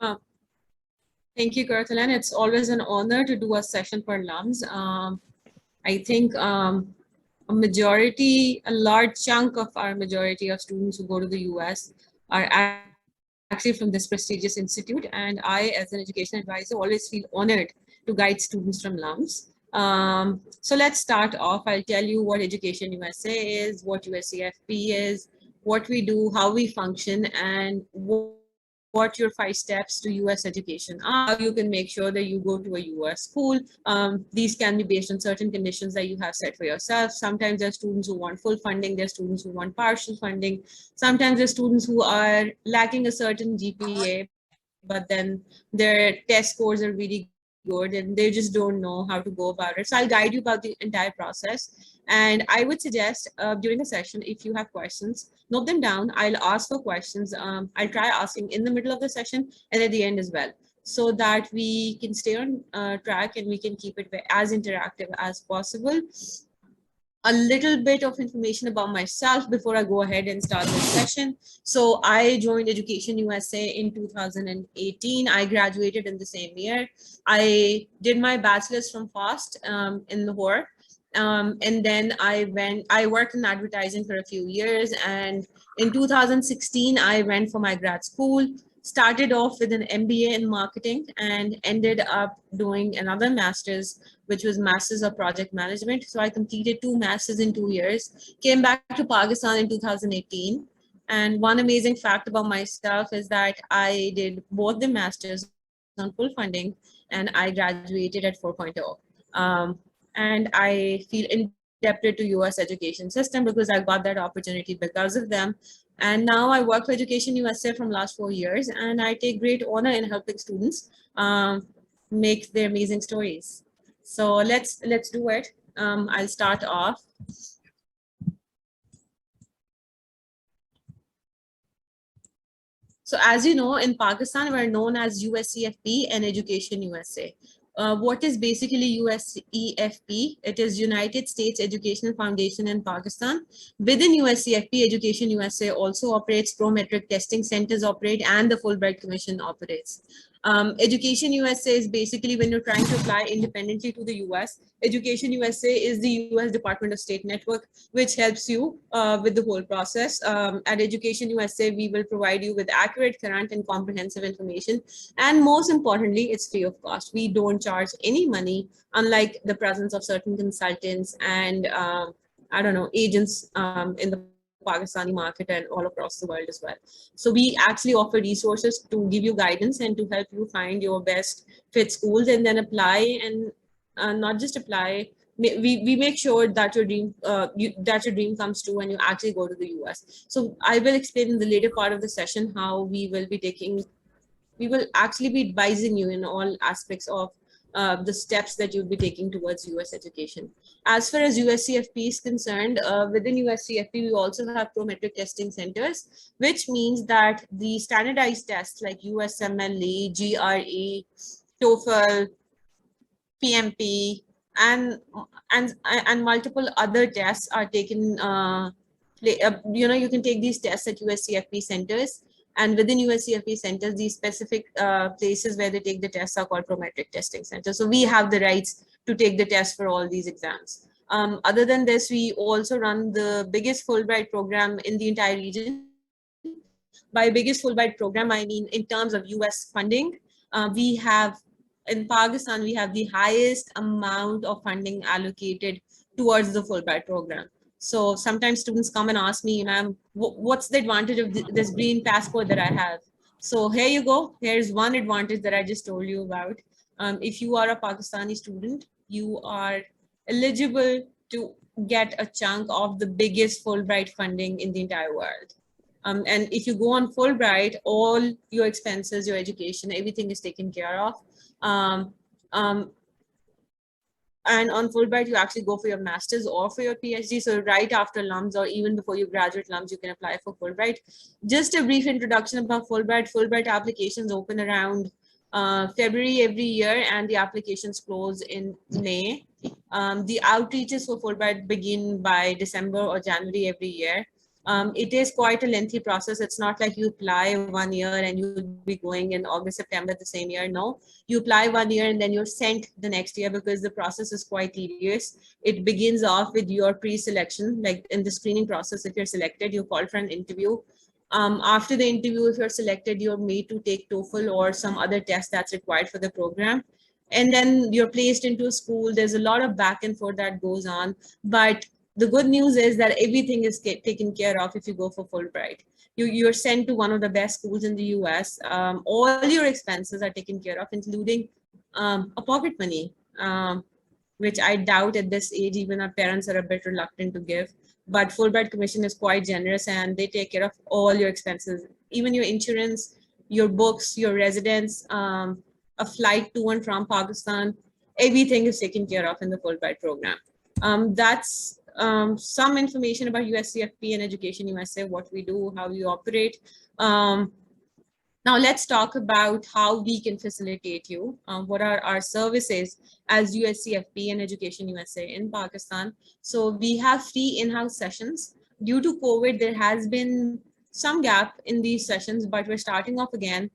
Uh, Thank you, Karthalan. It's always an honor to do a session for LUMS. I think a large chunk of our majority of students who go to the US are actually from this prestigious institute. And I, as an education advisor, always feel honored to guide students from LUMS. So let's start off. I'll tell you what Education USA is, what USEFP is, what we do, how we function, and what your 5 steps to US education are, how you can make sure that you go to a US school. These can be based on certain conditions that you have set for yourself. Sometimes there are students who want full funding, there are students who want partial funding. Sometimes there are students who are lacking a certain GPA, but then their test scores are really good and they just don't know how to go about it. So I'll guide you about the entire process. And I would suggest during the session, if you have questions, note them down. I'll ask for questions. I'll try asking in the middle of the session and at the end as well, so that we can stay on track and we can keep it as interactive as possible. A little bit of information about myself before I go ahead and start this session. So I joined Education USA in 2018. I graduated in the same year. I did my bachelor's from FAST in Lahore. And then I worked in advertising for a few years. And in 2016, I went for my grad school, started off with an MBA in marketing and ended up doing another master's, which was Masters of Project Management. So I completed 2 masters in 2 years, came back to Pakistan in 2018. And one amazing fact about myself is that I did both the masters on full funding and I graduated at 4.0. And I feel indebted to US education system because I got that opportunity because of them. And now I work for Education USA from last 4 years, and I take great honor in helping students make their amazing stories. So let's do it. I'll start off. So as you know, in Pakistan, we're known as USCFP and Education USA. What is basically USEFP? It is United States Educational Foundation in Pakistan. Within USCFP, Education USA also operates, pro-metric testing centers operate, and the Fulbright Commission operates. Education USA is basically when you're trying to apply independently to the US. Education USA is the US Department of State network, which helps you with the whole process. At Education USA, we will provide you with accurate, current, and comprehensive information. And most importantly, it's free of cost. We don't charge any money, unlike the presence of certain consultants and I don't know, agents in the Pakistani market and all across the world as well. So we actually offer resources to give you guidance and to help you find your best fit schools and then apply, and not just apply. We make sure that your dream comes true and you actually go to the US. So I will explain in the later part of the session how we will actually be advising you in all aspects of the steps that you'll be taking towards US education. As far as USCFP is concerned, within USCFP, we also have pro-metric testing centers, which means that the standardized tests like USMLE, GRE, TOEFL, PMP, and multiple other tests are taken. You can take these tests at USCFP centers, and within USCFP centers, these specific places where they take the tests are called pro-metric testing centers. So we have the rights to take the test for all these exams. Other than this, we also run the biggest Fulbright program in the entire region. By biggest Fulbright program, I mean in terms of US funding. In Pakistan, we have the highest amount of funding allocated towards the Fulbright program. So sometimes students come and ask me, what's the advantage of this green passport that I have? So here you go. Here's one advantage that I just told you about. If you are a Pakistani student, you are eligible to get a chunk of the biggest Fulbright funding in the entire world. And if you go on Fulbright, all your expenses, your education, everything is taken care of. And on Fulbright, you actually go for your master's or for your PhD. So right after LUMS or even before you graduate LUMS, you can apply for Fulbright. Just a brief introduction about Fulbright. Fulbright applications open around February every year, and the applications close in May. The outreaches for Fulbright begin by December or January every year. It is quite a lengthy process. It's not like you apply 1 year and you'll be going in August, September the same year. No, you apply 1 year and then you're sent the next year because the process is quite tedious. It begins off with your pre-selection, like in the screening process. If you're selected, you're called for an interview. After the interview, if you're selected, you're made to take TOEFL or some other test that's required for the program. And then you're placed into a school. There's a lot of back and forth that goes on. But the good news is that everything is taken care of if you go for Fulbright. You're sent to one of the best schools in the US. All your expenses are taken care of, including a pocket money, which I doubt at this age, even our parents are a bit reluctant to give. But Fulbright Commission is quite generous and they take care of all your expenses, even your insurance, your books, your residence, a flight to and from Pakistan. Everything is taken care of in the Fulbright program. That's some information about USCFP and Education USA, what we do, how we operate. Now let's talk about how we can facilitate you. What are our services as USCFP and Education USA in Pakistan? So we have free in-house sessions. Due to COVID, there has been some gap in these sessions, but we're starting off again.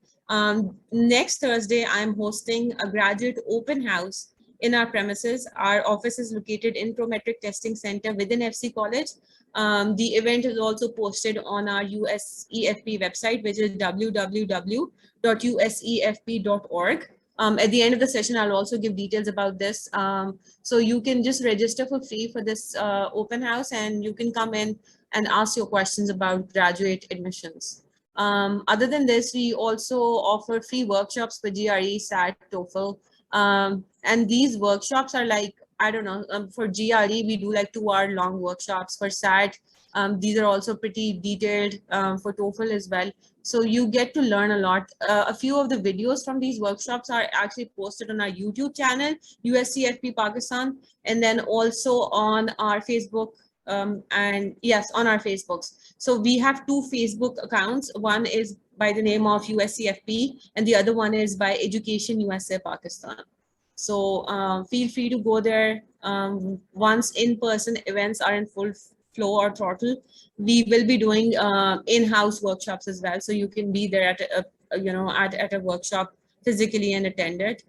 Next Thursday, I'm hosting a graduate open house in our premises. Our office is located in Prometric Testing Center within FC College. The event is also posted on our USEFP website, which is www.usefp.org. At the end of the session, I'll also give details about this. So you can just register for free for this open house and you can come in and ask your questions about graduate admissions. Other than this, we also offer free workshops for GRE, SAT, TOEFL. And these workshops are like, I don't know, for GRE, we do like 2-hour long workshops. For SAT, these are also pretty detailed, for TOEFL as well. So you get to learn a lot. A few of the videos from these workshops are actually posted on our YouTube channel, USCFP Pakistan, and then also on our Facebook, and yes, on our Facebooks. So we have 2 Facebook accounts. One is by the name of USCFP and the other one is by Education USA Pakistan. So feel free to go there. Once in-person events are in full flow or throttle, we will be doing in-house workshops as well. So you can be there at a at a workshop physically and attend it.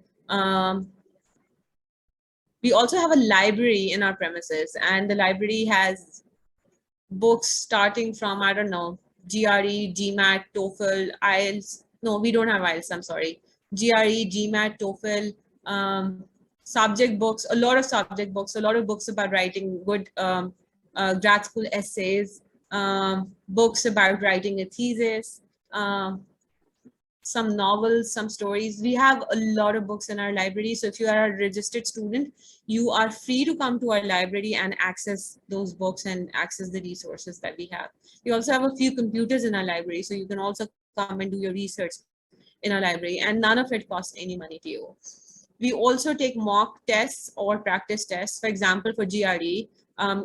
We also have a library in our premises, and the library has books starting from, I don't know, GRE, GMAT, TOEFL, IELTS. No, we don't have IELTS, I'm sorry. GRE, GMAT, TOEFL, subject books, a lot of subject books, a lot of books about writing good grad school essays, books about writing a thesis, some novels, some stories. We have a lot of books in our library. So if you are a registered student, you are free to come to our library and access those books and access the resources that we have. We also have a few computers in our library, so you can also come and do your research in our library, and none of it costs any money to you. We also take mock tests or practice tests. For example, for GRE,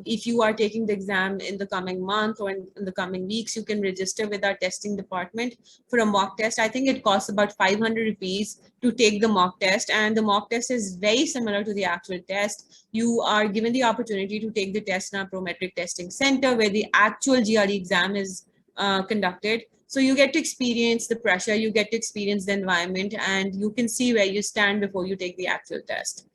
if you are taking the exam in the coming month or in the coming weeks, you can register with our testing department for a mock test. I think it costs about 500 rupees to take the mock test, and the mock test is very similar to the actual test. You are given the opportunity to take the test in our Prometric Testing Center where the actual GRE exam is conducted. So you get to experience the pressure, you get to experience the environment, and you can see where you stand before you take the actual test.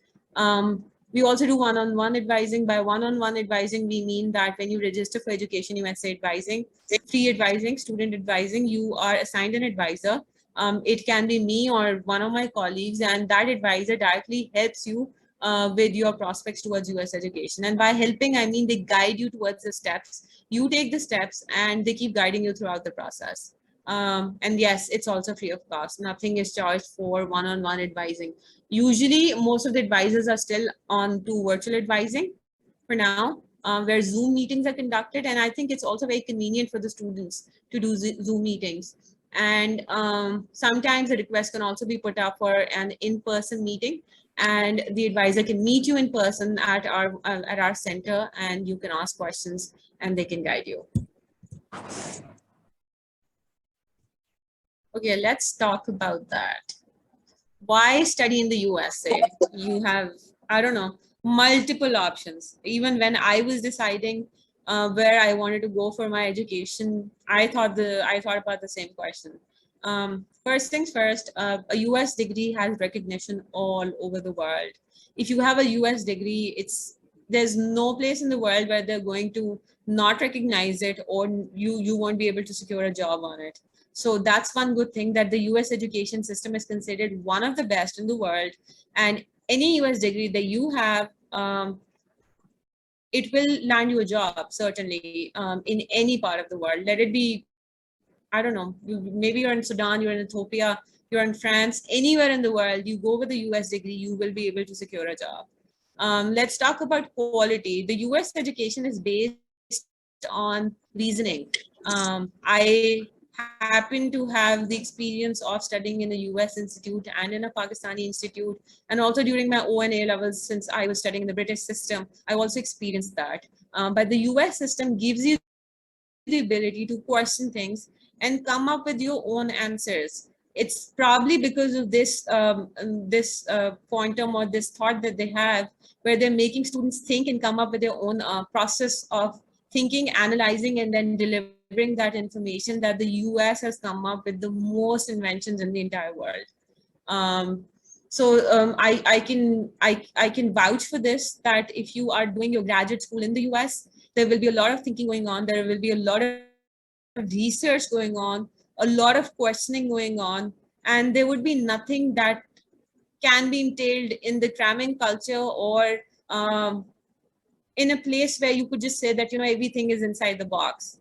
We also do one-on-one advising. By one-on-one advising, we mean that when you register for Education USA advising, free advising, student advising, you are assigned an advisor. It can be me or one of my colleagues, and that advisor directly helps you with your prospects towards US education. And by helping, I mean they guide you towards the steps. You take the steps and they keep guiding you throughout the process. And yes, it's also free of cost. Nothing is charged for one-on-one advising. Usually, most of the advisors are still on to virtual advising for now, where Zoom meetings are conducted. And I think it's also very convenient for the students to do Zoom meetings. And sometimes a request can also be put up for an in-person meeting, and the advisor can meet you in person at our center, and you can ask questions and they can guide you. Okay, let's talk about that. Why study in the USA? You have, I don't know, multiple options. Even when I was deciding where I wanted to go for my education, I thought about the same question. First things first, a US degree has recognition all over the world. If you have a US degree, there's no place in the world where they're going to not recognize it, or you won't be able to secure a job on it. So that's one good thing, that the US education system is considered one of the best in the world, and any US degree that you have, it will land you a job, certainly, in any part of the world. Let it be, I don't know, maybe you're in Sudan, you're in Ethiopia, you're in France, anywhere in the world, you go with a US degree, you will be able to secure a job. Let's talk about quality. The US education is based on reasoning. I happen to have the experience of studying in a US institute and in a Pakistani institute, and also during my O&A levels, since I was studying in the British system, I also experienced that. But the US system gives you the ability to question things and come up with your own answers. It's probably because of this quantum or this thought that they have, where they're making students think and come up with their own process of thinking, analyzing, and then delivering that information, that the US has come up with the most inventions in the entire world. I can vouch for this, that if you are doing your graduate school in the US, there will be a lot of thinking going on. There will be a lot of research going on, a lot of questioning going on, and there would be nothing that can be entailed in the cramming culture, or in a place where you could just say that, everything is inside the box.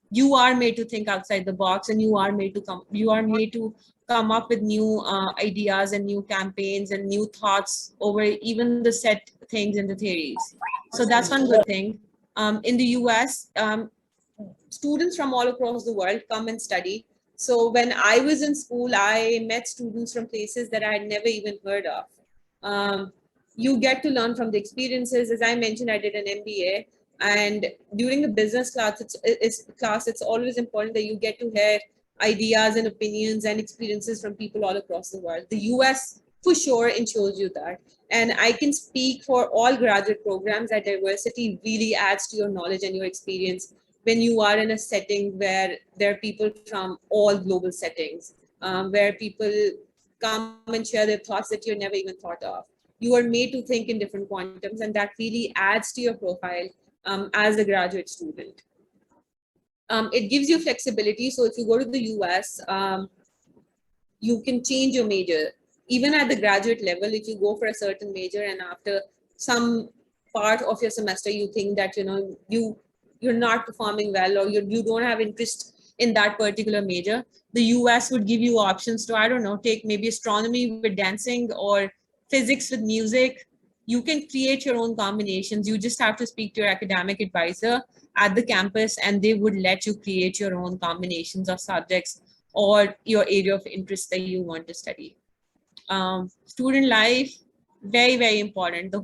You are made to think outside the box, and you are made to come up with new ideas and new campaigns and new thoughts over even the set things and the theories. So that's one good thing. In the US, students from all across the world come and study. So when I was in school, I met students from places that I had never even heard of. You get to learn from the experiences. As I mentioned, I did an MBA, and during the business class, it's always important that you get to hear ideas and opinions and experiences from people all across the world. The US for sure ensures you that. And I can speak for all graduate programs that diversity really adds to your knowledge and your experience when you are in a setting where there are people from all global settings, where people come and share their thoughts that you never even thought of. You are made to think in different quantums, and that really adds to your profile as a graduate student. It gives you flexibility. So if you go to the US, you can change your major. Even at the graduate level, if you go for a certain major and after some part of your semester, you think that, you're not performing well, or you don't have interest in that particular major, the US would give you options to, I don't know, take maybe astronomy with dancing or physics with music. You can create your own combinations. You just have to speak to your academic advisor at the campus, and they would let you create your own combinations of subjects or your area of interest that you want to study. Student life, very, very important. The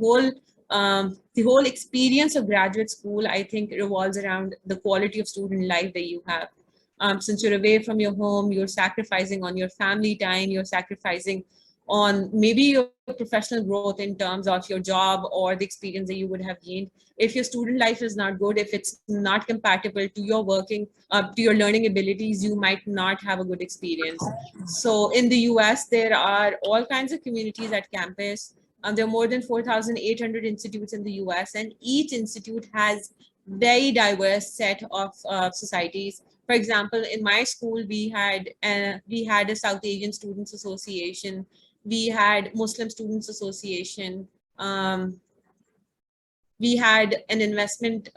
whole experience of graduate school, I think, revolves around the quality of student life that you have. Since you're away from your home, you're sacrificing on your family time, you're sacrificing on maybe your professional growth in terms of your job or the experience that you would have gained. If your student life is not good, if it's not compatible to your to your learning abilities, you might not have a good experience. So in the US, there are all kinds of communities at campus. There are more than 4,800 institutes in the US, and each institute has very diverse set of societies. For example, in my school, we had a South Asian Students Association, we had Muslim Students Association, we had an investment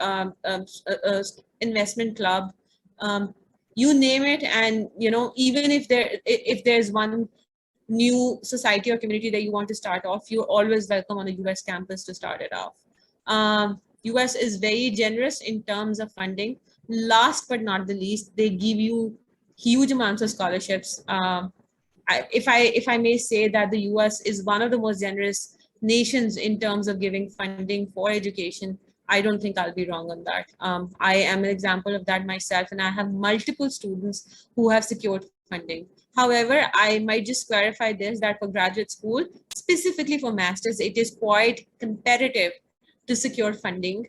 club, you name it. And even if there's one new society or community that you want to start off, you're always welcome on a US campus to start it off. US is very generous in terms of funding. Last but not the least, they give you huge amounts of scholarships. If I may say that the US is one of the most generous nations in terms of giving funding for education, I don't think I'll be wrong on that. I am an example of that myself, and I have multiple students who have secured funding. However, I might just clarify this, that for graduate school, specifically for masters, it is quite competitive to secure funding.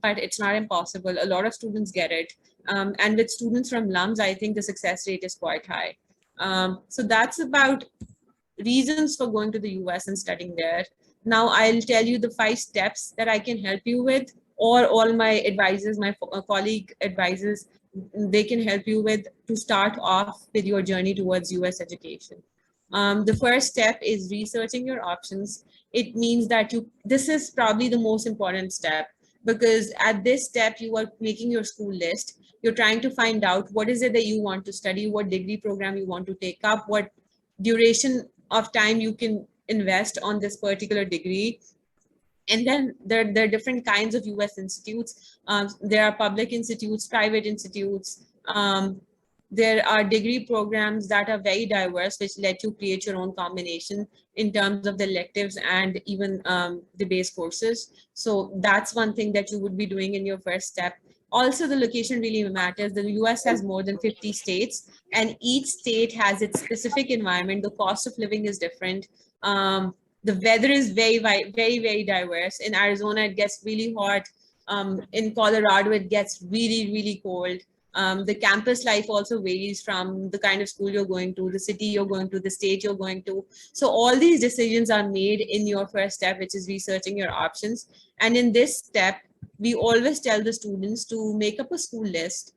but it's not impossible. A lot of students get it. And with students from LUMS, I think the success rate is quite high. So that's about reasons for going to the US and studying there. Now I'll tell you the 5 steps that I can help you with, or all my advisors, my colleague advisors, they can help you with to start off with your journey towards US education. The first step is researching your options. It means that this is probably the most important step, because at this step, you are making your school list. You're trying to find out what is it that you want to study, what degree program you want to take up, what duration of time you can invest on this particular degree. And then there are different kinds of US institutes. There are public institutes, private institutes. There are degree programs that are very diverse, which let you create your own combination in terms of the electives and even the base courses. So that's one thing that you would be doing in your first step. Also, the location really matters. The US has more than 50 states, and each state has its specific environment. The cost of living is different. The weather is very, very diverse. In Arizona, it gets really hot. In Colorado, it gets really, really cold. The campus life also varies from the kind of school you're going to, the city you're going to, the state you're going to. So all these decisions are made in your first step, which is researching your options. And in this step, we always tell the students to make up a school list.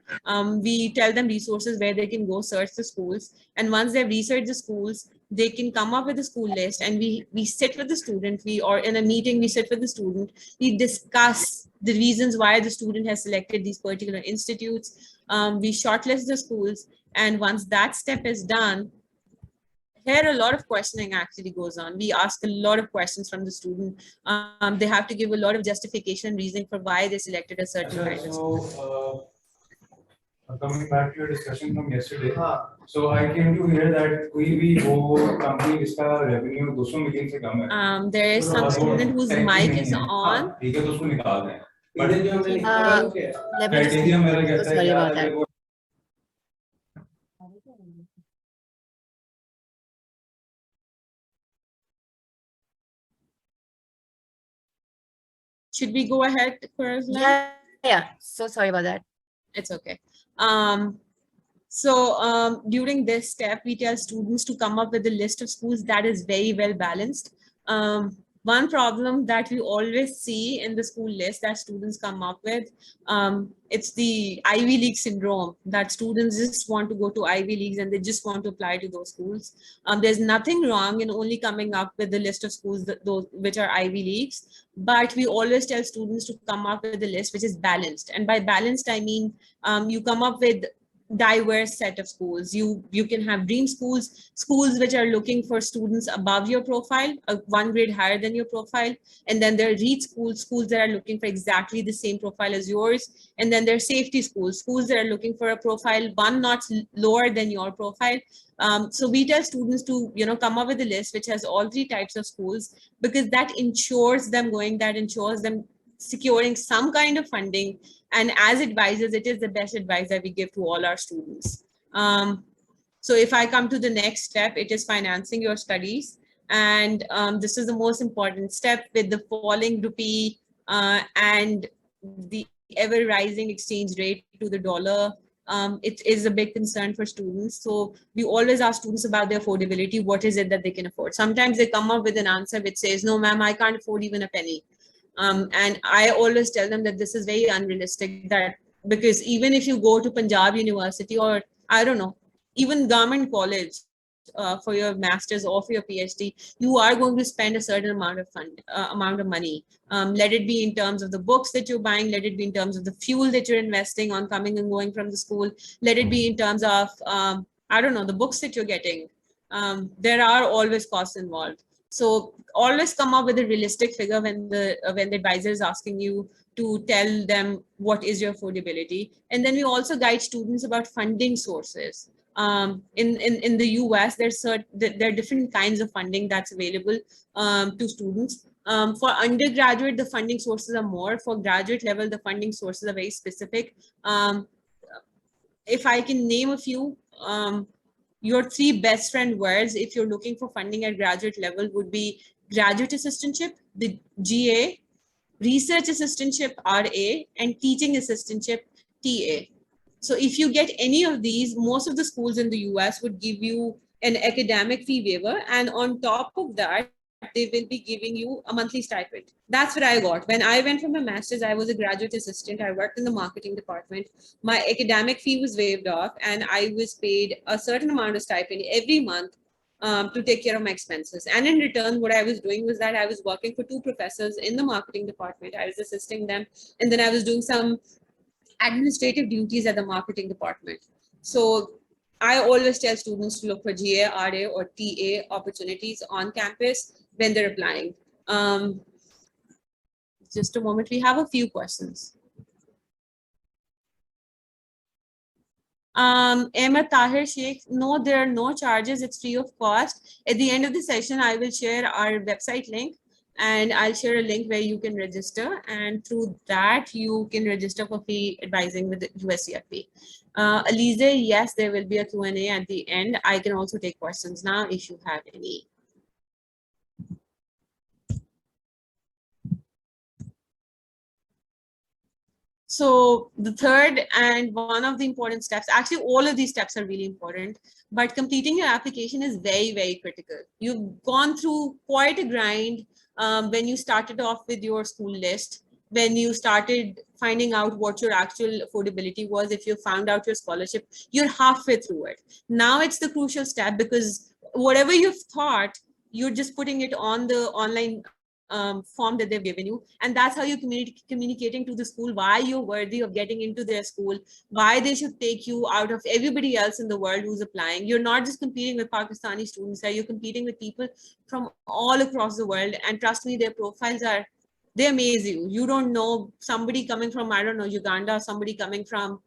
We tell them resources where they can go search the schools. And once they've researched the schools, they can come up with a school list, and we sit with the student, or in a meeting, we sit with the student, we discuss the reasons why the student has selected these particular institutes. We shortlist the schools, and once that step is done, here a lot of questioning actually goes on. We ask a lot of questions from the student. They have to give a lot of justification and reasoning for why they selected a certain kind of school. Coming back to your discussion from yesterday, so I came to hear that कोई भी वो company जिसका revenue 200 million से कम है, there is some student whose mic is on. ठीक है तो उसको निकाल दें. But let me just, sorry about that. Should we go ahead, Kurazlan? Yeah. So sorry about that. It's okay. During this step, we tell students to come up with a list of schools that is very well balanced. One problem that we always see in the school list that students come up with, it's the Ivy League syndrome, that students just want to go to Ivy Leagues and they just want to apply to those schools. There's nothing wrong in only coming up with the list of schools those which are Ivy Leagues, but we always tell students to come up with a list which is balanced. And by balanced, I mean you come up with diverse set of schools. You can have dream schools which are looking for students above your profile, one grade higher than your profile, and then there are read schools that are looking for exactly the same profile as yours, and then there are safety schools that are looking for a profile one notch lower than your profile. So we tell students to come up with a list which has all 3 types of schools, because that ensures them securing some kind of funding. And as advisors, it is the best advice that we give to all our students. So if I come to the next step, it is financing your studies. And this is the most important step. With the falling rupee and the ever rising exchange rate to the dollar, it is a big concern for students. So we always ask students about their affordability. What is it that they can afford? Sometimes they come up with an answer which says, no, ma'am, I can't afford even a penny. And I always tell them that this is very unrealistic, because even if you go to Punjab University, or I don't know, even government college for your master's or for your PhD, you are going to spend a certain amount of money. Let it be in terms of the books that you're buying, let it be in terms of the fuel that you're investing on coming and going from the school, let it be in terms of, I don't know, the books that you're getting. There are always costs involved. So always come up with a realistic figure when the advisor is asking you to tell them what is your affordability. And then we also guide students about funding sources. In the US, there are different kinds of funding that's available to students. For undergraduate, the funding sources are more. For graduate level, the funding sources are very specific. If I can name a few, your 3 best friend words if you're looking for funding at graduate level would be graduate assistantship, the GA, research assistantship RA, and teaching assistantship TA. So if you get any of these, most of the schools in the US would give you an academic fee waiver, and on top of that, they will be giving you a monthly stipend. That's what I got. When I went for my master's, I was a graduate assistant. I worked in the marketing department. My academic fee was waived off, and I was paid a certain amount of stipend every month to take care of my expenses. And in return, what I was doing was that I was working for two professors in the marketing department. I was assisting them, and then I was doing some administrative duties at the marketing department. So I always tell students to look for GA, RA, or TA opportunities on campus when they're applying. Just a moment, we have a few questions. Ahmed Tahir Sheikh, no, there are no charges. It's free of cost. At the end of the session, I will share our website link, and I'll share a link where you can register. And through that, you can register for free advising with the USCIP. Alize, yes, there will be a Q&A at the end. I can also take questions now if you have any. So the third and one of the important steps, actually all of these steps are really important, but completing your application is very, very critical. You've gone through quite a grind when you started off with your school list, when you started finding out what your actual affordability was. If you found out your scholarship, you're halfway through it. Now it's the crucial step, because whatever you've thought, you're just putting it on the online form that they've given you, and that's how you're communicating to the school why you're worthy of getting into their school, why they should take you out of everybody else in the world who's applying. You're not just competing with Pakistani students, you're competing with people from all across the world, and trust me, their profiles they amaze you. You don't know somebody coming from, I don't know, Uganda, somebody coming from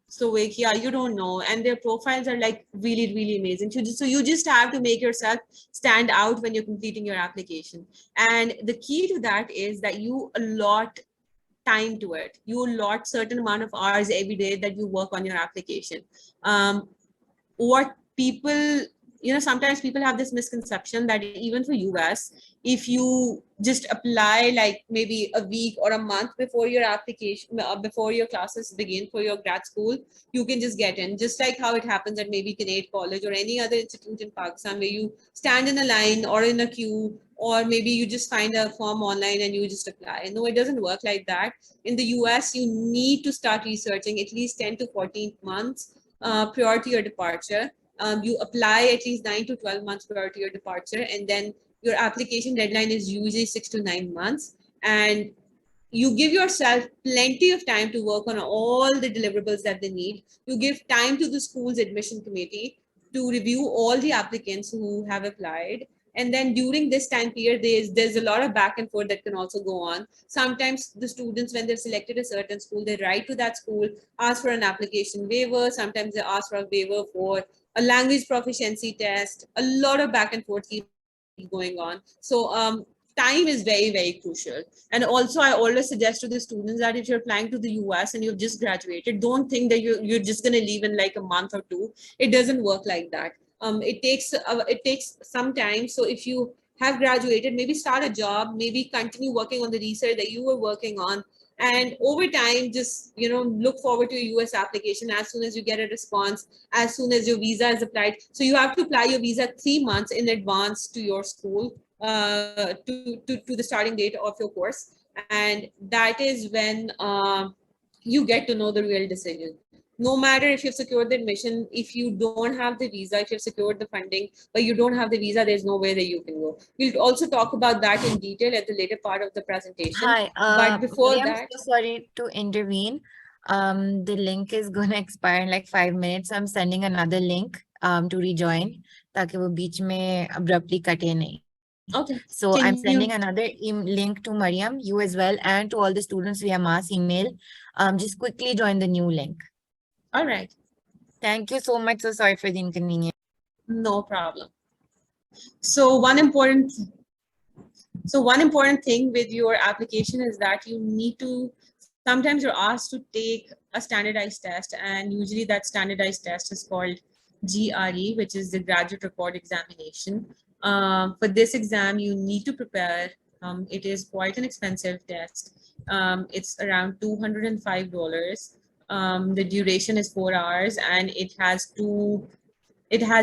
Slovakia, you don't know, and their profiles are like really, really amazing. So you just have to make yourself stand out when you're completing your application. And the key to that is that you allot time to it. You allot certain amount of hours every day that you work on your application. What people, sometimes people have this misconception that even for US, if you just apply like maybe a week or a month before your application, before your classes begin for your grad school, you can just get in, just like how it happens at maybe Canadian College or any other institute in Pakistan, where you stand in a line or in a queue, or maybe you just find a form online and you just apply. No, it doesn't work like that. In the US, you need to start researching at least 10 to 14 months prior to your departure. You apply at least 9 to 12 months prior to your departure, and then your application deadline is usually 6 to 9 months. And you give yourself plenty of time to work on all the deliverables that they need. You give time to the school's admission committee to review all the applicants who have applied. And then during this time period, there's a lot of back and forth that can also go on. Sometimes the students, when they've selected a certain school, they write to that school, ask for an application waiver. Sometimes they ask for a waiver for a language proficiency test. A lot of back and forth keeps going on. So time is very, very crucial. And also, I always suggest to the students that if you're applying to the US and you've just graduated, don't think that you're just going to leave in like a month or two. It doesn't work like that. It takes some time. So if you have graduated, maybe start a job, maybe continue working on the research that you were working on, and over time, just look forward to your US application. As soon as you get a response, as soon as your visa is applied, so you have to apply your visa 3 months in advance to your school, to the starting date of your course, and that is when you get to know the real decision. No matter if you've secured the admission, if you don't have the visa, if you've secured the funding, but you don't have the visa, there's no way that you can go. We'll also talk about that in detail at the later part of the presentation. Hi, But before Miriam, that, so sorry to intervene. The link is going to expire in like 5 minutes. I'm sending another link to rejoin, ताकि वो बीच में abruptly कटे नहीं. okay. So I'm sending another link to Mariam, you as well, and to all the students via mass email. Just quickly join the new link. All right. Thank you so much. So sorry for the inconvenience. No problem. So one important thing with your application is that you need to, sometimes you're asked to take a standardized test, and usually that standardized test is called GRE, which is the Graduate Record Examination. For this exam, you need to prepare It is quite an expensive test. It's around $205. The duration is 4 hours, and it has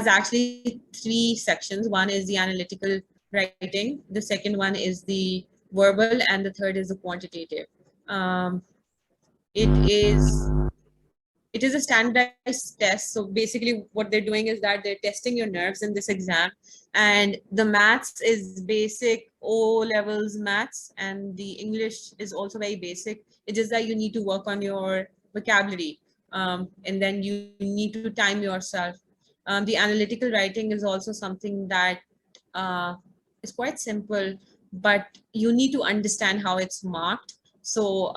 actually 3 sections. One is the analytical writing, the second one is the verbal, and the third is the quantitative. It is a standardized test. So basically what they're doing is that they're testing your nerves in this exam, and the maths is basic O levels maths, and the English is also very basic. It's just that you need to work on your vocabulary, and then you need to time yourself. The analytical writing is also something that is quite simple, but you need to understand how it's marked. So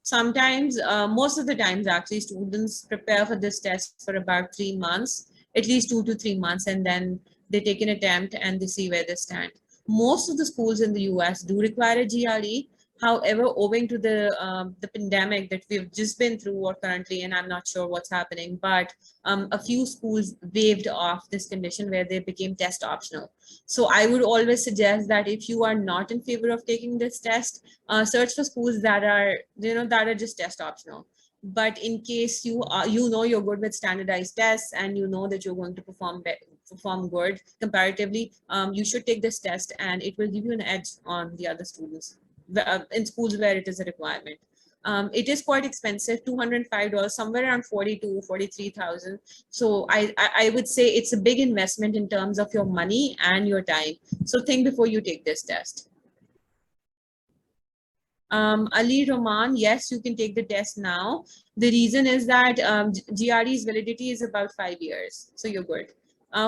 sometimes, most of the times actually, students prepare for this test for about 3 months, at least 2 to 3 months, and then they take an attempt and they see where they stand. Most of the schools in the US do require a GRE. However, owing to the pandemic that we've just been through or currently, and I'm not sure what's happening, but a few schools waived off this condition where they became test optional. So I would always suggest that if you are not in favor of taking this test, search for schools that are, that are just test optional. But in case you are, you're good with standardized tests, and you know that you're going to perform good comparatively, you should take this test, and it will give you an edge on the other students in schools where it is a requirement. It is quite expensive, $205, somewhere around 42, 43,000. So I would say it's a big investment in terms of your money and your time. So think before you take this test. Ali Roman, yes, you can take the test now. The reason is that GRE's validity is about 5 years, so you're good.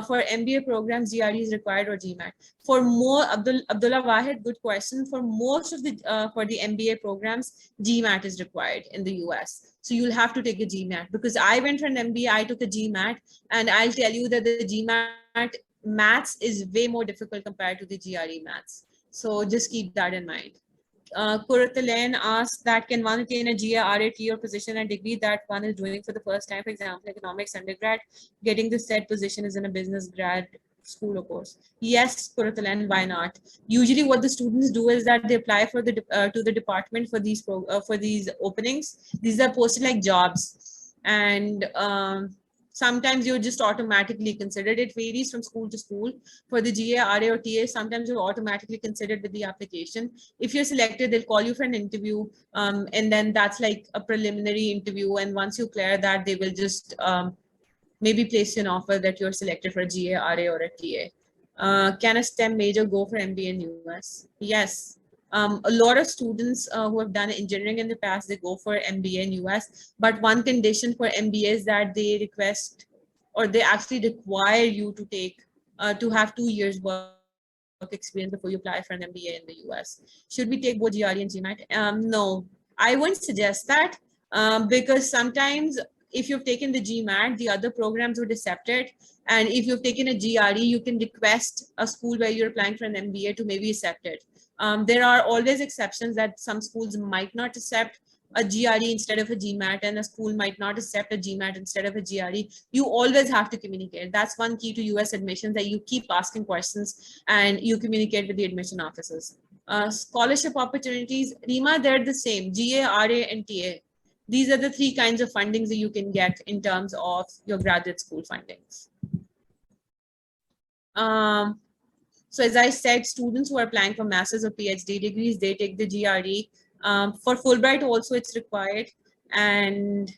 For MBA programs, GRE is required or GMAT. For more, Abdullah Wahid, good question. For most of the for the MBA programs, GMAT is required in the US. So you'll have to take a GMAT, because I went for an MBA, I took a GMAT, and I'll tell you that the GMAT maths is way more difficult compared to the GRE maths. So just keep that in mind. Kuratalan asks that can one attain a GRE or position and degree that one is doing for the first time, for example, economics undergrad, getting the said position is in a business grad school or course? Yes, Kuratalan, why not? Usually what the students do is that they apply for the to the department for these openings. These are posted like jobs, and sometimes you're just automatically considered. It varies from school to school. For the GRE or TA, sometimes you're automatically considered with the application. If you're selected, they'll call you for an interview, and then that's like a preliminary interview. And once you clear that, they will just maybe place you an offer that you're selected for a GRE or a TA. Can a STEM major go for MBA in US? Yes. A lot of students who have done engineering in the past, they go for MBA in US, but one condition for MBA is that they request, or they actually require you to take, to have 2 years work experience before you apply for an MBA in the US. Should we take both GRE and GMAT? No, I wouldn't suggest that, because sometimes if you've taken the GMAT, the other programs would accept it. And if you've taken a GRE, you can request a school where you're applying for an MBA to maybe accept it. There are always exceptions that some schools might not accept a GRE instead of a GMAT, and a school might not accept a GMAT instead of a GRE. You always have to communicate. That's one key to US admissions, that you keep asking questions and you communicate with the admission officers. Scholarship opportunities, Rima, they're the same, GA, RA, and TA. These are the 3 kinds of fundings that you can get in terms of your graduate school fundings. So as I said, students who are applying for master's or PhD degrees, they take the GRE. For Fulbright also it's required. And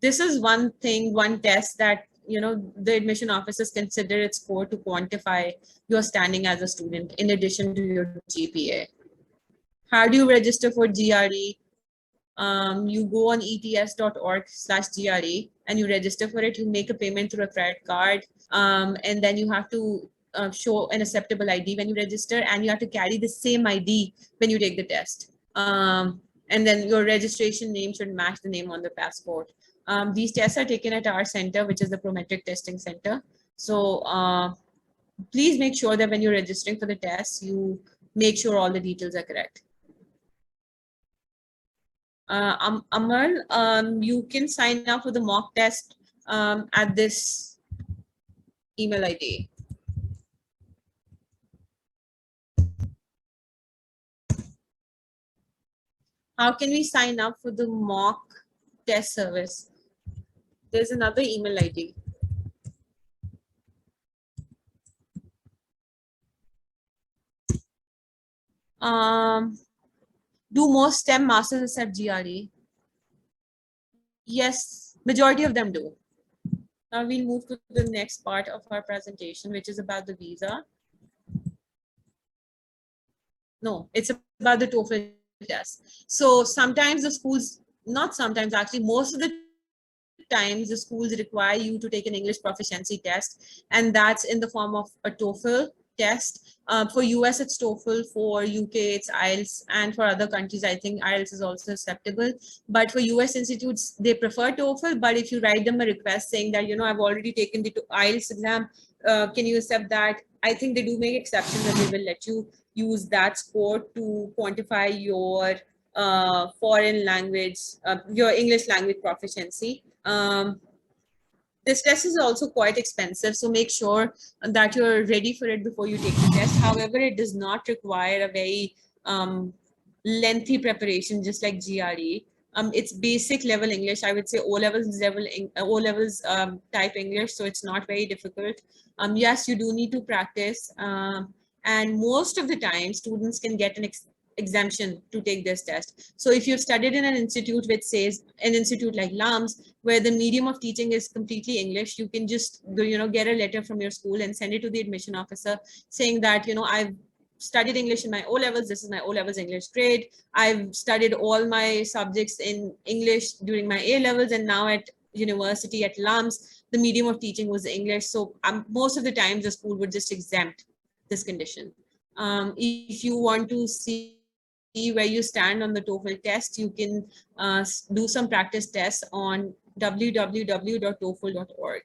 this is one thing, one test that, the admission officers consider its score to quantify your standing as a student in addition to your GPA. How do you register for GRE? You go on ets.org/GRE and you register for it. You make a payment through a credit card, and then you have to show an acceptable ID when you register, and you have to carry the same ID when you take the test. And then your registration name should match the name on the passport. These tests are taken at our center, which is the Prometric Testing Center. So please make sure that when you're registering for the test, you make sure all the details are correct. Amal, you can sign up for the mock test at this email ID. How can we sign up for the mock test service? There's another email ID. Do most STEM masters accept GRE? Yes, majority of them do. Now we'll move to the next part of our presentation, which is about the visa. No, it's about the TOEFL test. So sometimes the schools, not sometimes actually, most of the times the schools require you to take an English proficiency test, and that's in the form of a TOEFL test. For US, it's TOEFL. For UK, it's IELTS. And for other countries, I think IELTS is also acceptable. But for US institutes, they prefer TOEFL. But if you write them a request saying that, I've already taken the IELTS exam, can you accept that? I think they do make exceptions and they will let you use that score to quantify your foreign language, your English language proficiency. This test is also quite expensive, so make sure that you're ready for it before you take the test. However, it does not require a very lengthy preparation, just like GRE. It's basic level English. I would say O levels type English, so it's not very difficult. Yes, you do need to practice, and most of the time, students can get an exemption to take this test. So if you've studied in an institute which says, an institute like LUMS, where the medium of teaching is completely English, you can just get a letter from your school and send it to the admission officer saying that I've studied English in my O levels. This is my O levels English grade. I've studied all my subjects in English during my A levels, and now at university at LUMS, the medium of teaching was English. So most of the times the school would just exempt this condition. If you want to see where you stand on the TOEFL test, you can do some practice tests on www.toefl.org.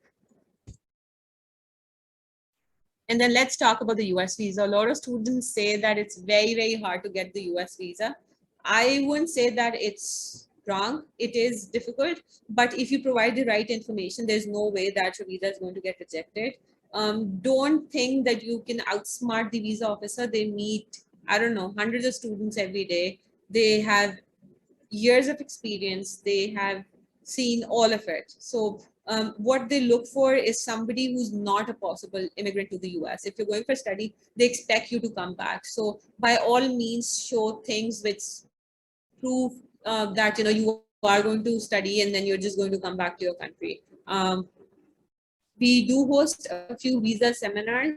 And then let's talk about the US visa. A lot of students say that it's very, very hard to get the US visa. I wouldn't say that it's wrong. It is difficult, but if you provide the right information, there's no way that your visa is going to get rejected. Don't think that you can outsmart the visa officer. They meet, I don't know, hundreds of students every day. They have years of experience. They have seen all of it. So what they look for is somebody who's not a possible immigrant to the US. If you're going for study, they expect you to come back. So by all means, show things which prove that you are going to study and then you're just going to come back to your country. We do host a few visa seminars.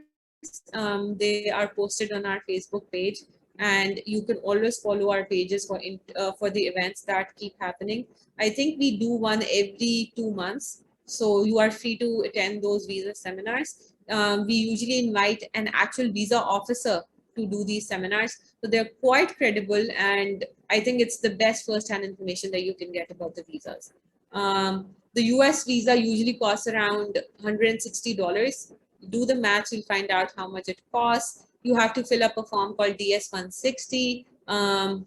They are posted on our Facebook page, and you can always follow our pages for the events that keep happening. I think we do one every 2 months, so you are free to attend those visa seminars. We usually invite an actual visa officer to do these seminars, so they're quite credible, and I think it's the best first-hand information that you can get about the visas. The US visa usually costs around $160. Do the math, you'll find out how much it costs. You have to fill up a form called DS-160. And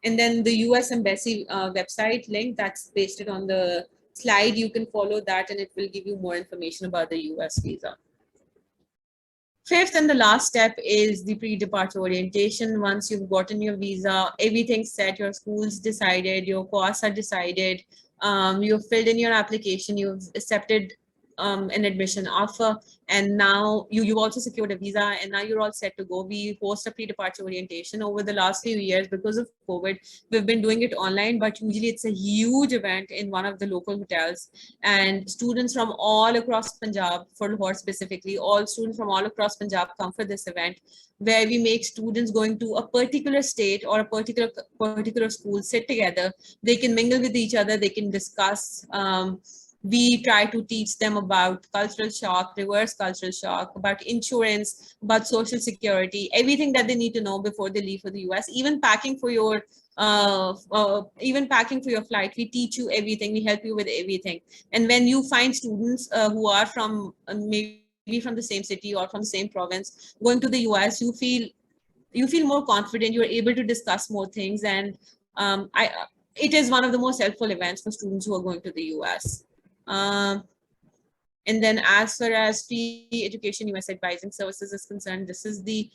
then the US Embassy website link that's pasted on the slide, you can follow that and it will give you more information about the US visa. Fifth and the last step is the pre-departure orientation. Once you've gotten your visa, everything's set, your school's decided, your courses are decided, you've filled in your application, you've accepted an admission offer, and now you've also secured a visa, and now you're all set to go. We host a pre-departure orientation. Over the last few years, because of COVID, we've been doing it online, but usually it's a huge event in one of the local hotels, and students from all across Punjab, for Lahore specifically, all students from all across Punjab come for this event, where we make students going to a particular state or a particular school sit together. They can mingle with each other, they can discuss. We try to teach them about cultural shock, reverse cultural shock, about insurance, about social security, everything that they need to know before they leave for the US. Even packing for your flight, we teach you everything. We help you with everything. And when you find students who are from maybe from the same city or from the same province going to the US, you feel more confident. You're able to discuss more things, and it is one of the most helpful events for students who are going to the US. And then as far as free Education USA advising services is concerned, this is the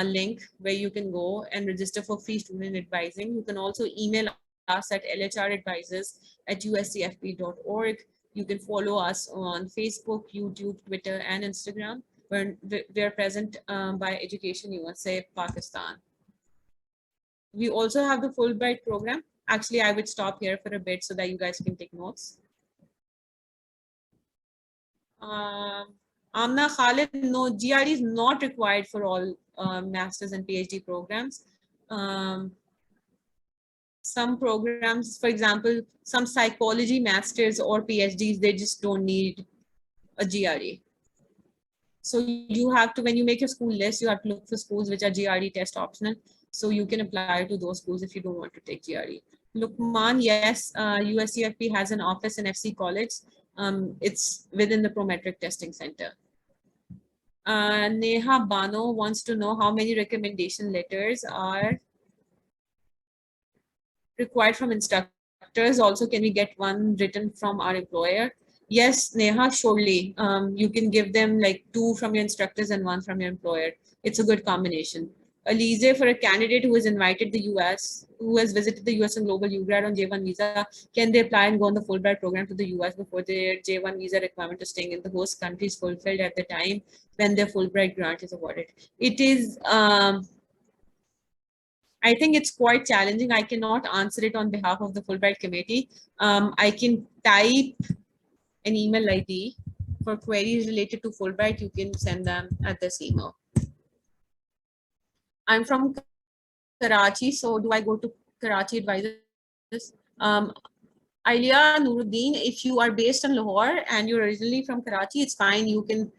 link where you can go and register for free student advising. You can also email us at lhradvisors@uscfp.org. You can follow us on Facebook, YouTube, Twitter, and Instagram. We're present by Education USA Pakistan. We also have the Fulbright program. Actually, I would stop here for a bit so that you guys can take notes. Amna Khalid, no, GRE is not required for all master's and PhD programs. Some programs, for example, some psychology masters or PhDs, they just don't need a GRE. So you have to, when you make your school list, you have to look for schools which are GRE test optional. So you can apply to those schools if you don't want to take GRE. Lukman, yes, USCFP has an office in FC College. It's within the Prometric Testing Center. Neha Bano wants to know how many recommendation letters are required from instructors. Also, can we get one written from our employer? Yes, Neha, surely. You can give them like 2 from your instructors and 1 from your employer. It's a good combination. Alize, for a candidate who has invited the US, who has visited the US and global UGrad on J1 visa, can they apply and go on the Fulbright program to the US before their J1 visa requirement to staying in the host country is fulfilled at the time when their Fulbright grant is awarded? It is, I think it's quite challenging. I cannot answer it on behalf of the Fulbright committee. I can type an email ID for queries related to Fulbright. You can send them at this email. I'm from Karachi, so do I go to Karachi Advisors? Alia Nuruddin, if you are based in Lahore and you're originally from Karachi, it's fine. You can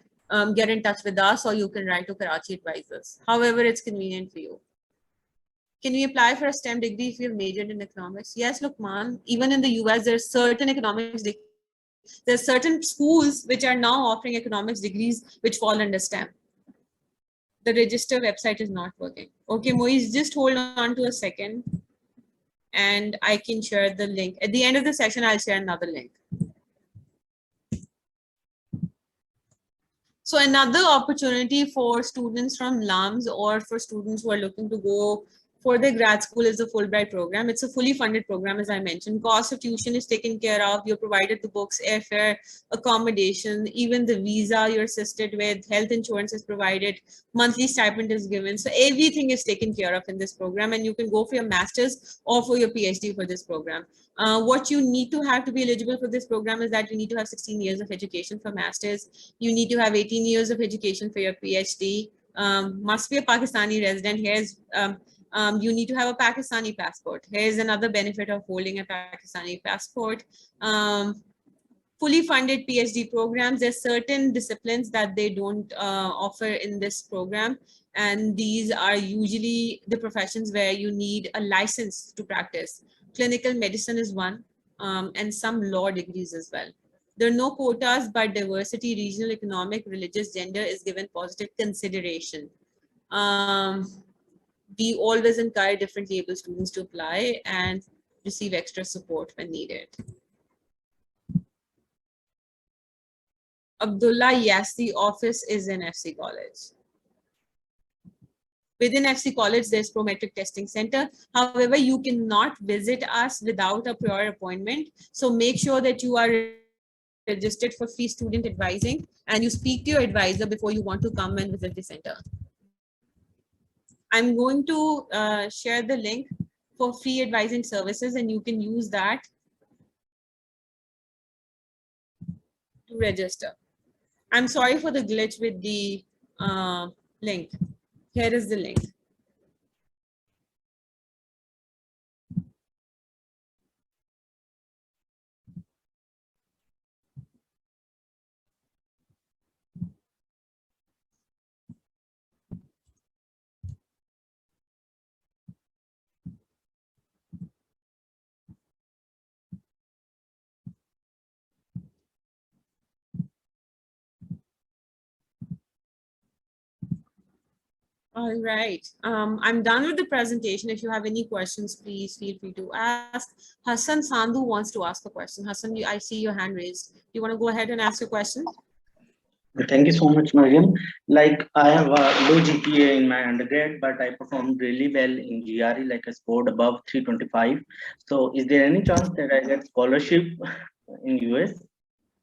get in touch with us or you can write to Karachi Advisors. However, it's convenient for you. Can we apply for a STEM degree if you've majored in economics? Yes, Lukman. Even in the US, there's certain economics degrees. There's certain schools which are now offering economics degrees which fall under STEM. The register website is not working. Okay, Moise, just hold on to a second and I can share the link. At the end of the session, I'll share another link. So another opportunity for students from LUMS or for students who are looking to go for their grad school is the Fulbright program. It's a fully funded program, as I mentioned. Cost of tuition is taken care of. You're provided the books, airfare, accommodation, even the visa you're assisted with, health insurance is provided, monthly stipend is given. So everything is taken care of in this program, and you can go for your master's or for your PhD for this program. What you need to have to be eligible for this program is that you need to have 16 years of education for master's. You need to have 18 years of education for your PhD. Must be a Pakistani resident. Here's you need to have a Pakistani passport. Here's another benefit of holding a Pakistani passport. Fully funded PhD programs. There's certain disciplines that they don't offer in this program. And these are usually the professions where you need a license to practice. Clinical medicine is one, and some law degrees as well. There are no quotas, but diversity, regional, economic, religious, gender is given positive consideration. We always encourage differently able students to apply and receive extra support when needed. Abdullah, yes, the office is in FC College. Within FC College, there's Prometric Testing Center. However, you cannot visit us without a prior appointment. So make sure that you are registered for free student advising and you speak to your advisor before you want to come and visit the center. I'm going to share the link for free advising services and you can use that to register. I'm sorry for the glitch with the link. Here is the link. All right, I'm done with the presentation. If you have any questions, please feel free to ask. Hassan Sandhu wants to ask a question. Hassan, I see your hand raised. You want to go ahead and ask your question? Thank you so much, Mariam. Like I have a low GPA in my undergrad, but I performed really well in GRE, like I scored above 325. So is there any chance that I get scholarship in US?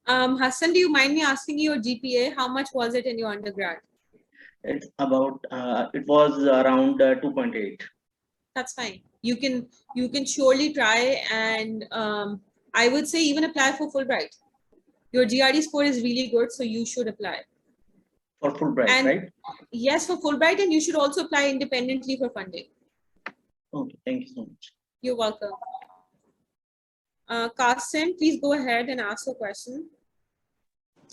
Hassan, do you mind me asking you your GPA? How much was it in your undergrad? It's about, it was around 2.8. That's fine. You can surely try, and I would say even apply for Fulbright. Your GRE score is really good, so you should apply. For Fulbright, And right? yes, for Fulbright, and you should also apply independently for funding. Okay, thank you so much. You're welcome. Carson, please go ahead and ask your question.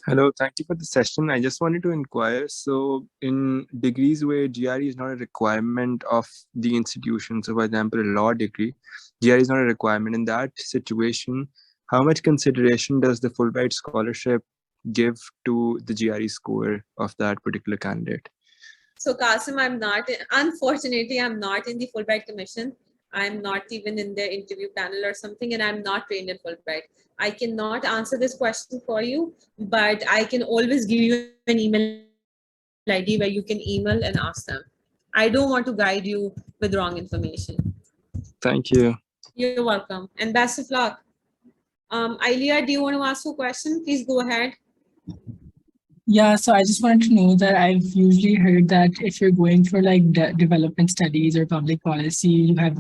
Hello, thank you for the session. I just wanted to inquire. So in degrees where GRE is not a requirement of the institution, so for example, a law degree, GRE is not a requirement. In that situation, how much consideration does the Fulbright scholarship give to the GRE score of that particular candidate? So Qasim, unfortunately, I'm not in the Fulbright Commission. I'm not even in the interview panel or something, and I'm not trained in Fulbright. I cannot answer this question for you, but I can always give you an email ID where you can email and ask them. I don't want to guide you with wrong information. Thank you. You're welcome, and best of luck. Ilya, do you want to ask a question? Please go ahead. Yeah, so I just wanted to know that I've usually heard that if you're going for like development studies or public policy, you have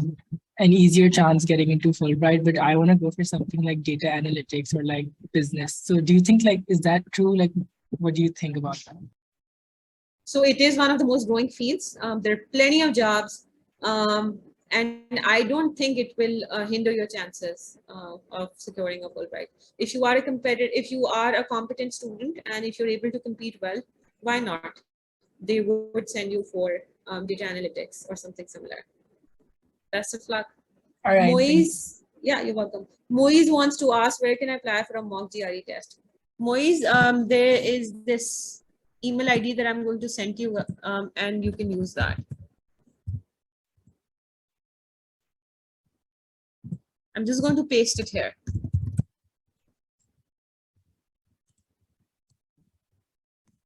an easier chance getting into Fulbright, but I want to go for something like data analytics or like business. So do you think like, is that true? Like, what do you think about that? So it is one of the most growing fields. There are plenty of jobs, and I don't think it will hinder your chances of securing a Fulbright. If you are a competent student, and if you're able to compete well, why not? They would send you for data analytics or something similar. Best of luck. All right. Moise, yeah, you're welcome. Moise wants to ask, where can I apply for a mock GRE test? Moise, there is this email ID that I'm going to send you, and you can use that. I'm just going to paste it here.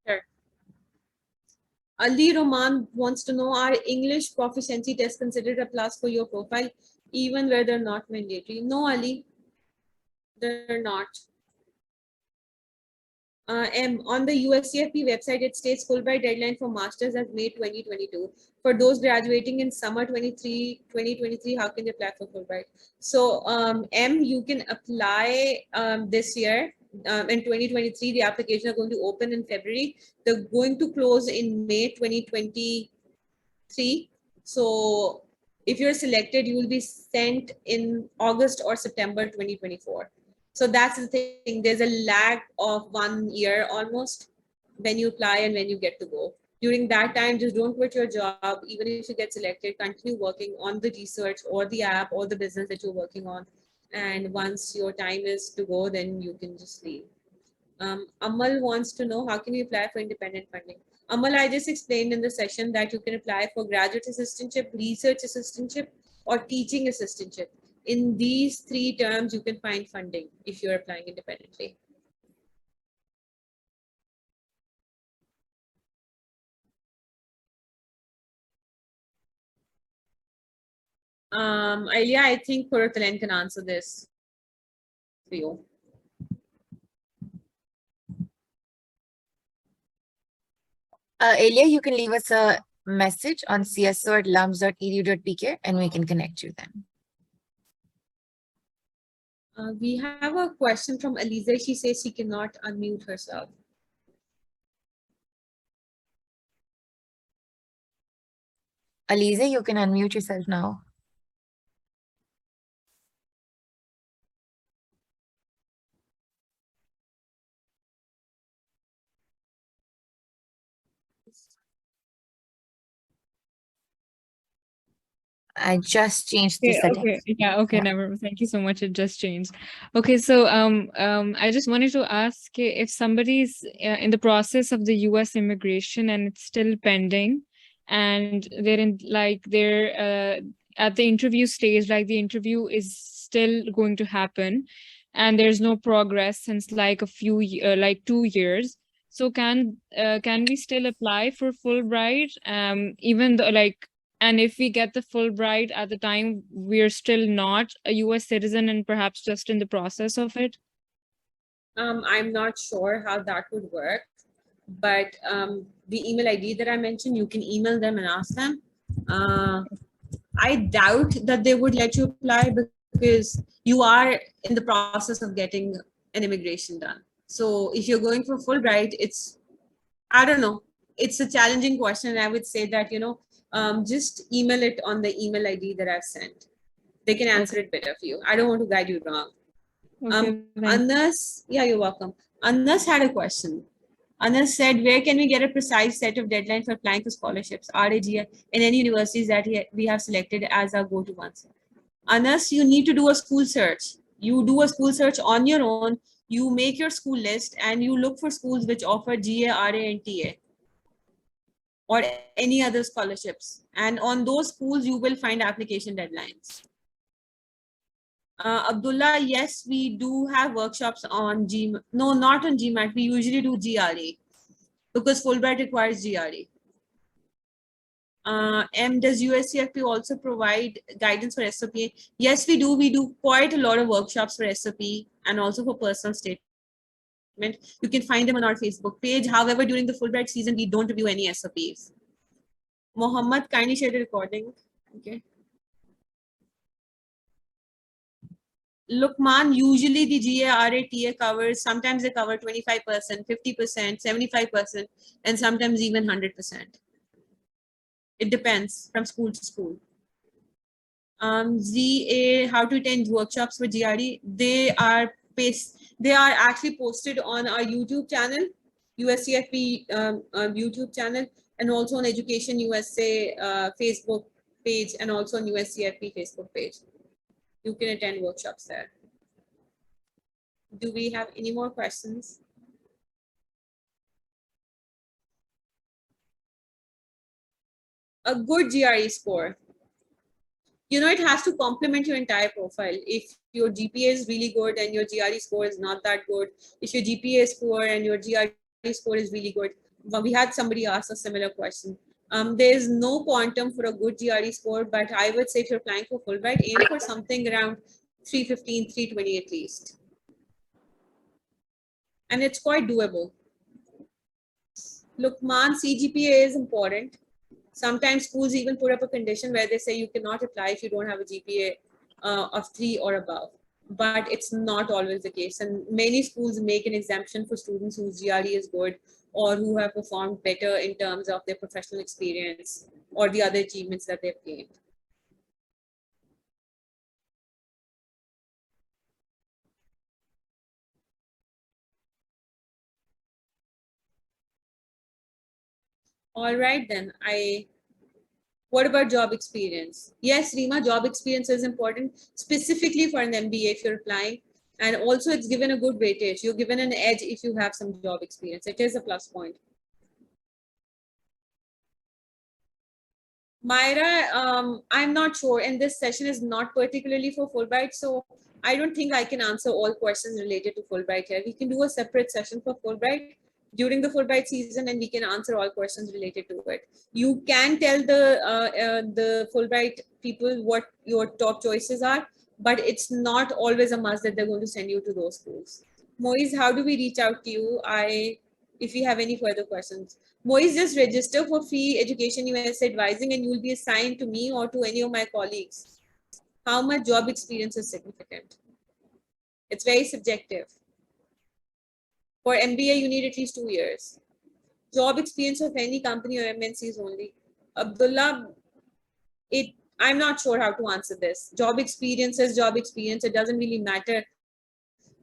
Here. Ali Roman wants to know, are English proficiency tests considered a plus for your profile, even where they're not mandatory? No, Ali, they're not. On the USCIP website, it states Fulbright deadline for masters as May 2022. For those graduating in summer 2023, how can they apply for Fulbright? So you can apply this year. In 2023, the application are going to open in February. They're going to close in May 2023. So if you're selected, you will be sent in August or September 2024. So that's the thing. There's a lag of 1 year almost when you apply and when you get to go. During that time, just don't quit your job. Even if you get selected, continue working on the research or the app or the business that you're working on. And once your time is to go, then you can just leave. Amal wants to know, how can you apply for independent funding? Amal, I just explained in the session that you can apply for graduate assistantship, research assistantship, or teaching assistantship. In these 3 terms, you can find funding if you're applying independently. Ilya, I think Purutalen can answer this for you. Elia, you can leave us a message on cso@lums.edu.pk and we can connect you then. We have a question from Aliza. She says she cannot unmute herself. Aliza, you can unmute yourself now. I just changed the settings. Okay. Yeah. Okay. Never. Thank you so much. It just changed. Okay. So, I just wanted to ask if somebody's in the process of the U.S. immigration and it's still pending, and they're at the interview stage, like the interview is still going to happen, and there's no progress since like 2 years. So can we still apply for Fulbright, even though and if we get the Fulbright at the time we're still not a US citizen and perhaps just in the process of it? I'm not sure how that would work, but the email ID that I mentioned, you can email them and ask them. I doubt that they would let you apply because you are in the process of getting an immigration done. So if you're going for Fulbright, I don't know, it's a challenging question. I would say that, just email it on the email ID that I've sent. They can answer it better for you. I don't want to guide you wrong. Okay, Anas, yeah, you're welcome. Anas had a question. Anas said, where can we get a precise set of deadlines for applying for scholarships, RAG, in any universities that we have selected as our go-to ones? Anas, you need to do a school search. You do a school search on your own. You make your school list and you look for schools which offer GA, RA, and TA or any other scholarships. And on those schools, you will find application deadlines. Abdullah, yes, we do have workshops on GMAT. No, not on GMAT. We usually do GRE because Fulbright requires GRE. Does USCIP also provide guidance for SOP? Yes, we do. We do quite a lot of workshops for SOP and also for personal statement. You can find them on our Facebook page. However, during the Fulbright season, we don't review any SOPs. Mohammed, kindly share the recording. Okay. Lukman, usually the GA, TA covers, sometimes they cover 25%, 50%, 75%, and sometimes even 100%. It depends from school to school. ZA, how to attend workshops for GRE, they are actually posted on our YouTube channel, USCFP YouTube channel, and also on Education USA Facebook page, and also on USCFP Facebook page. You can attend workshops there. Do we have any more questions? A good GRE score. It has to complement your entire profile. If your GPA is really good and your GRE score is not that good, if your GPA is poor and your GRE score is really good, we had somebody ask a similar question. There's no quantum for a good GRE score, but I would say if you're applying for Fulbright, aim for something around 315, 320 at least. And it's quite doable. Lukman, CGPA is important. Sometimes schools even put up a condition where they say you cannot apply if you don't have a GPA of 3 or above. But it's not always the case. And many schools make an exemption for students whose GRE is good or who have performed better in terms of their professional experience or the other achievements that they've gained. All right, then. What about job experience? Yes, Rima, job experience is important, specifically for an MBA if you're applying. And also it's given a good weightage. You're given an edge if you have some job experience. It is a plus point. Myra, I'm not sure, and this session is not particularly for Fulbright, so I don't think I can answer all questions related to Fulbright here. We can do a separate session for Fulbright during the Fulbright season, and we can answer all questions related to it. You can tell the Fulbright people what your top choices are, but it's not always a must that they're going to send you to those schools. Moise, how do we reach out to you? If you have any further questions. Moise, just register for free Education USA advising and you will be assigned to me or to any of my colleagues. How much job experience is significant? It's very subjective. For MBA, you need at least 2 years. Job experience of any company or MNCs only. Abdullah, I'm not sure how to answer this. Job experience is job experience. It doesn't really matter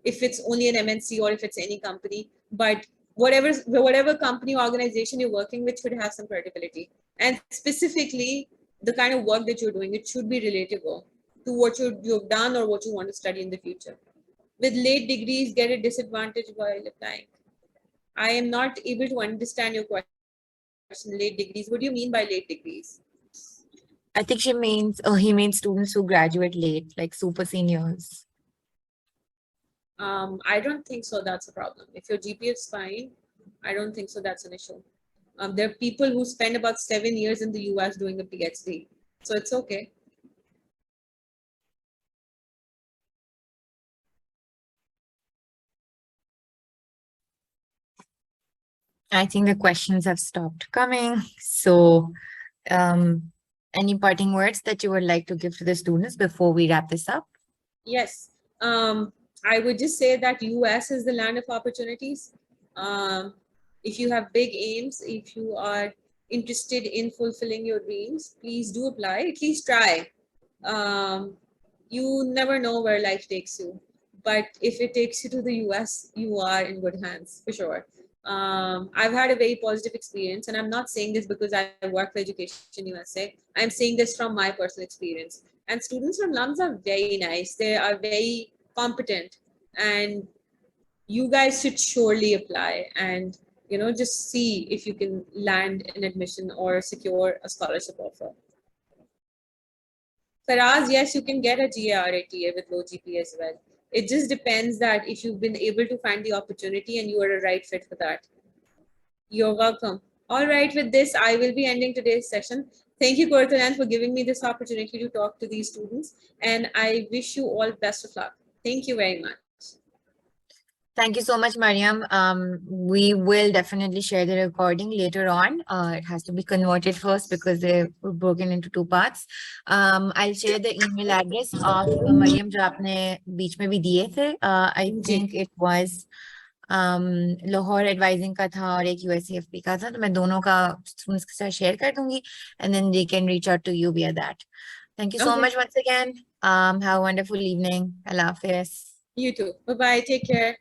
if it's only an MNC or if it's any company, but whatever company or organization you're working with should have some credibility. And specifically, the kind of work that you're doing, it should be relatable to what you've done or what you want to study in the future. With late degrees, get a disadvantage while applying. I am not able to understand your question, late degrees. What do you mean by late degrees? I think he means students who graduate late, like super seniors. I don't think so. That's a problem. If your GPA is fine, I don't think so that's an issue. There are people who spend about 7 years in the US doing a PhD, so it's okay. I think the questions have stopped coming. So any parting words that you would like to give to the students before we wrap this up? Yes, I would just say that US is the land of opportunities. If you have big aims, if you are interested in fulfilling your dreams, please do apply, at least try. You never know where life takes you, but if it takes you to the US, you are in good hands for sure. I've had a very positive experience, and I'm not saying this because I work for Education USA. I'm saying this from my personal experience. And students from LUMS are very nice. They are very competent, and you guys should surely apply and just see if you can land an admission or secure a scholarship offer. Faraz, yes, you can get a GRE with low GPA as well. It just depends that if you've been able to find the opportunity and you are a right fit for that. You're welcome. All right, with this, I will be ending today's session. Thank you, Kortalan, for giving me this opportunity to talk to these students. And I wish you all best of luck. Thank you very much. Thank you so much, Mariam. We will definitely share the recording later on. It has to be converted first because they were broken into 2 parts. I'll share the email address of Mariam जो आपने बीच में भी दिए थे. I think it was Lahore advising का था और एक USCIP का था, तो मैं दोनों का स्टूडेंट्स के साथ शेयर कर दूंगी and then they can reach out to you via that. Thank you so much once again. Have a wonderful evening. Allah Hafiz. You too. Bye-bye. Take care.